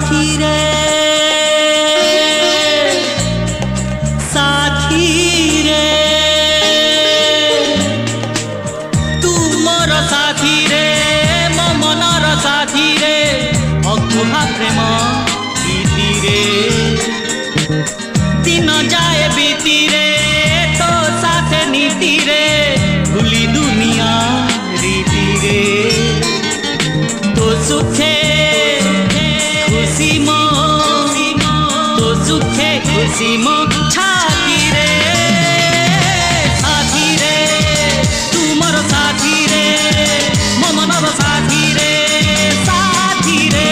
साथी रे साथी रे तू मोर साथी रे मो मनर साथी रे अकुहा प्रेम इति रे दिन जाए बीती रे तो साथे नीति रे भूली दुनिया रीति रे तो सुखे खुशी मो तो सुखे खुशी मो छाती रे साथी रे तू मोर साथी रे मो मनर साथी रे साथी रे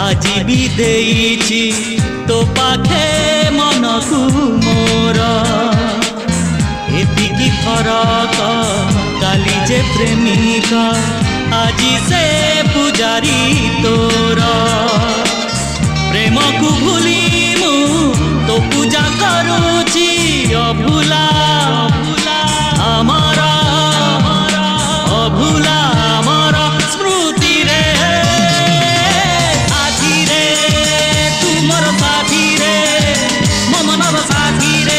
आज भी देइछि तो पाखे मन को मोर एतिकी फरक काली जे प्रेमिका आज से पुजारी तोर प्रेम को भूली मु तो पूजा करूछि अभुला अमर अभुला अमर स्मृति रे साथी रे साथी रे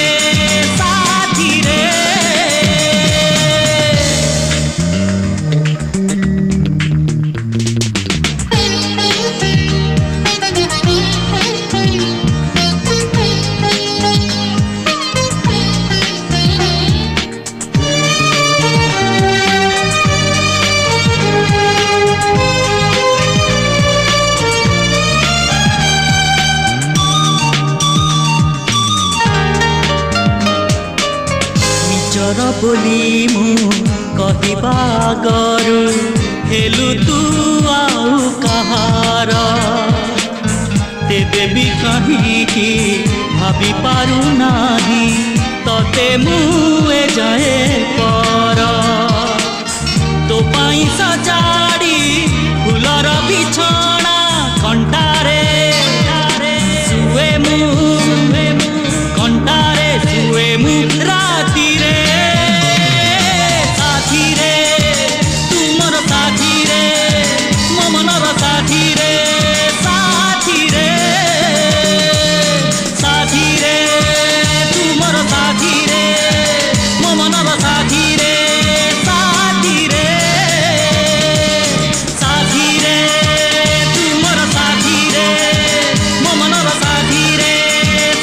बोली मु कहिबा गरु हेलु तू आउ कहार तेबे भी कहीं भाभी पारु नाही तते मुए जाए पर तो पाई सजाड़ी फुलर बिछଣା कंटारे सुए मु कंटारे सुए मु राती रे साथी रे साथी रे साथी रे तू मोर साथी रे मो मनर साथी रे साथी रे साथी रे तू मोर साथी रे मो मनर साथी रे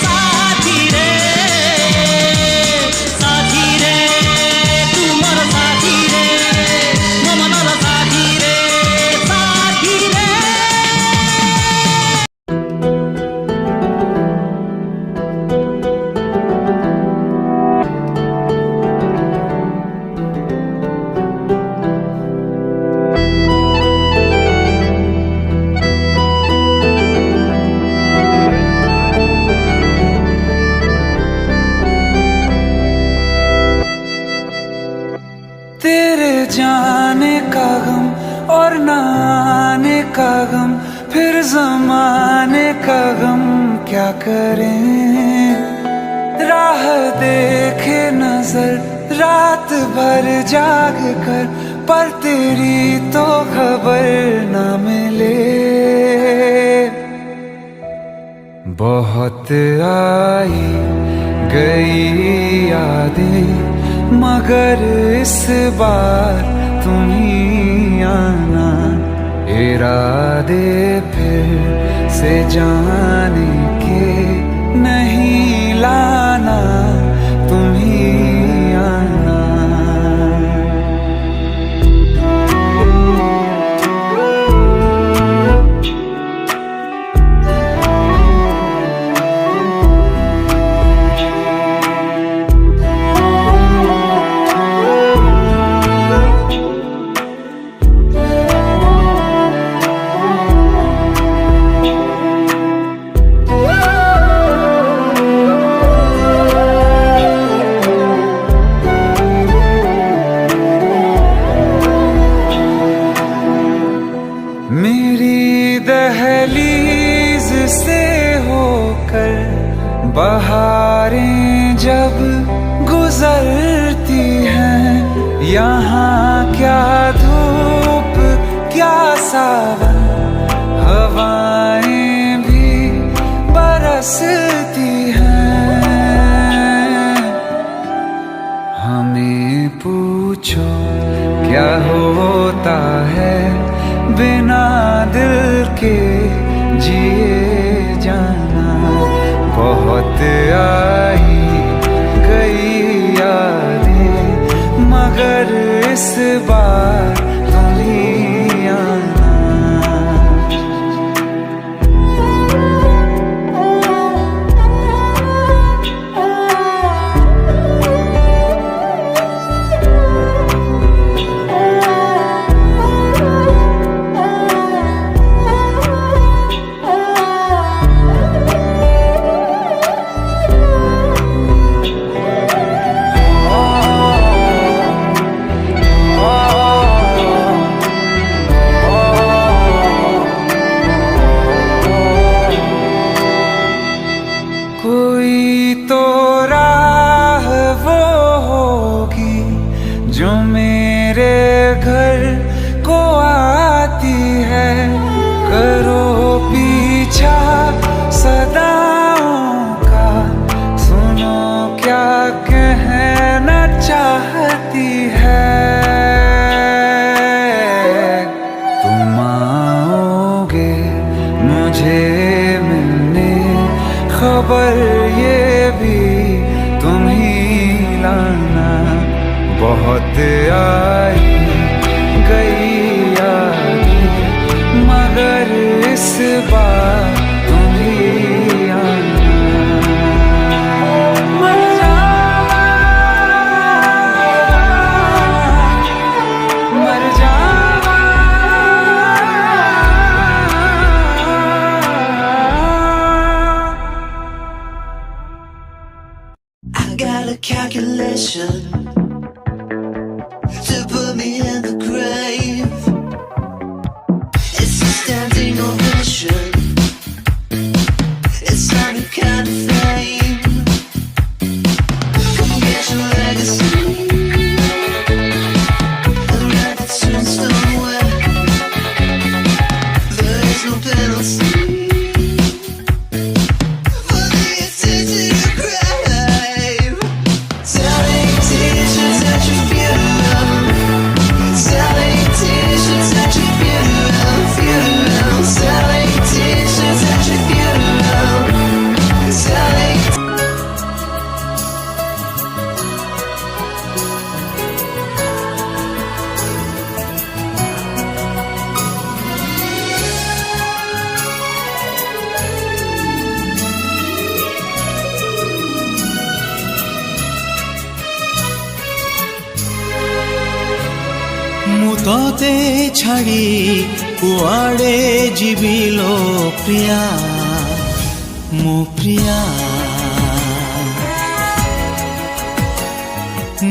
साथी रे साथी रे तू मोर साथी रे मो मनर साथी रे जाने का गम और न आने का गम फिर ज़माने का गम क्या करें राह देखे नजर रात भर जाग कर पर तेरी तो खबर न मिले बहुत आई गई यादें मगर इस बार तुम ही आना इरादे फिर से जाने के नहीं लाना तुम ही आना यहाँ क्या धूप क्या सावन, हवाएं भी बरसती हैं। हमें पूछो क्या होता है बिना दिल के जिए जाना। बहुत आई गई यादें मगर इस बार तुम ही आना। कोई तो राह वो होगी जो मेरे घर को आती है। करो पीछा सदाओं का, सुनो क्या कहना चाहती है। तुम आओगे मुझे मिलने, खबर ये भी तुम ही लाना। बहुत आई गई यादें मगर इस बार तुम ही आना। मर जावा, मर जावा। I got a calculation to put me in the grave. It's a standing ovation. It's not the kind of fame. Come get your legacy and write the tombstone where there is no penalty. तोते छाड़ी कुआड़े जीविलो प्रिया मो प्रिया।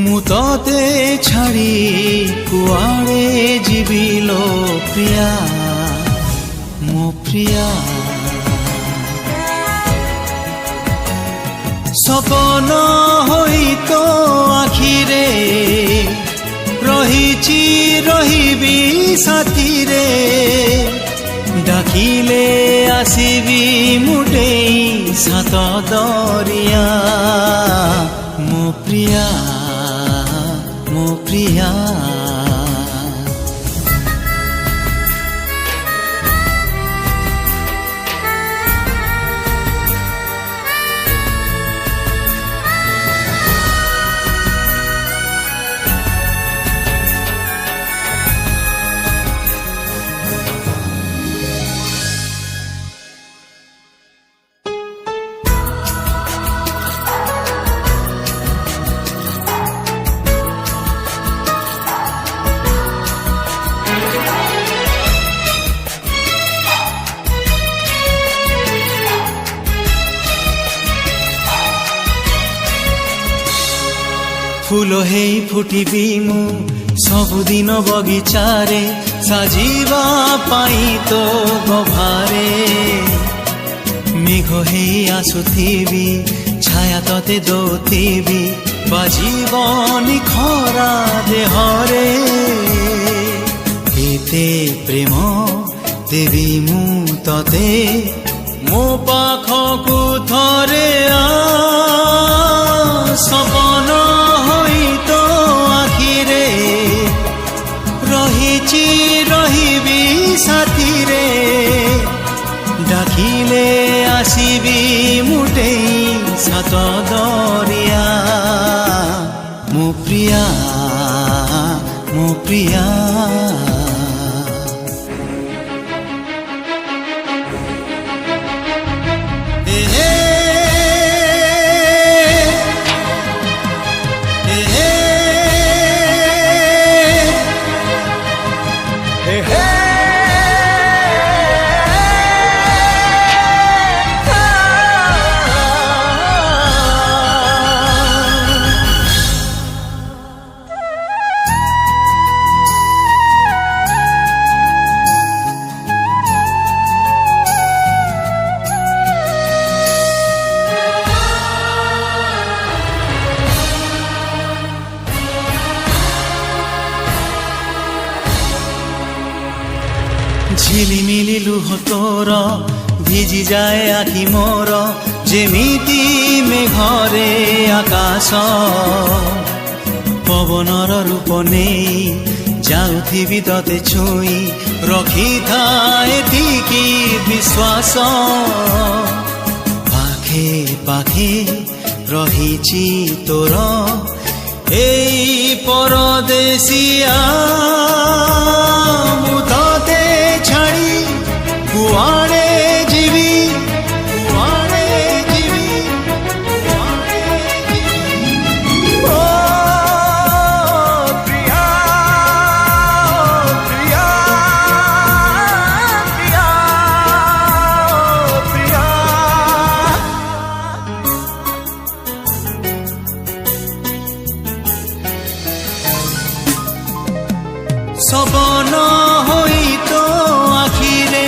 मु तोते छाड़ी कुआड़े जीविलो प्रिया मो प्रिया। सपन होई तो आखिरे रहिची रहिबी साथी रे। डाकिले आसीबी मुटेई सात दरिया मो प्रिया मो प्रिया। फूल हे फुटिबी मु सबुदिन बगिचारे साजिबा पाई तो गभारे। मेघ हे आसुथिबी छाया तते दौथिबी ବାଜିବନି ଖରା ଦେହରେ ଏତେ ପ୍ରେମ ଦେବି ମୁଁ ତତେ ମୋ ପାଖକୁ ଥରେ ସପନ ହୋଇ ତୋ ଆଖିରେ ରହିଛି ରହିବି ସାଥିରେ ଡାକିଲେ ଆସିବି ମୁଟେଇ ସାତ ଦରିଆ ମୋ ପ୍ରିୟା ମୋ ପ୍ରିୟା ঝিলিমিলি লুহ তোর ভিজি যায় আখি মোর যেমিতি মেঘরে আকাশ পবনর রূপ নেই যাউথিবি ততে ছুঁই রখিথায়ে এতিকি বিশ্বাস পাখে পাখে রহিছি তোর এই পরদেশিয়া মু ততে ছাড়ি কুয়াড়ে ଯିବି କୁଆଡ଼େ ଯିବି କୁଆଡ଼େ ଯିବି ଓ ପ୍ରିୟା ପ୍ରିୟା ପ୍ରିୟା ସପନ ହୋଇ ତୋ ଆଖିରେ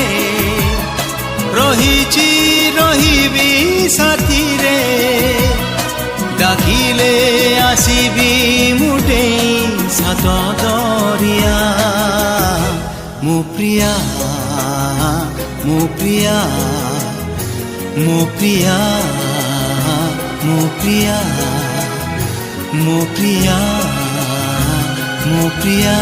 ରହିଛି ରହିବି ସାଥିରେ ଡାକିଲେ ଆସିବି ମୁଟେଇ ସାତ ଦରିଆ ମୋ ପ୍ରିୟା ମୋ ପ୍ରିୟା ମୋ ପ୍ରିୟା ମୋ ପ୍ରିୟା ମୋ ପ୍ରିୟା ମୋ ପ୍ରିୟା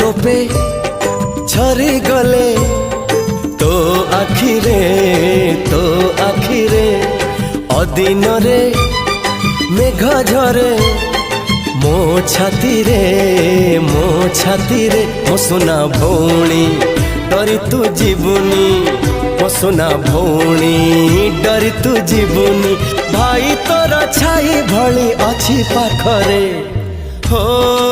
टोपे झरी गले तो आखिरे अदिन रे मेघ झरे मो छाती रे मो सुना भौणी डरी तू जीवनी मो सुना भौणी डरी तू जीवनी भाई तोर छाई भली अच्छी पाखरे हो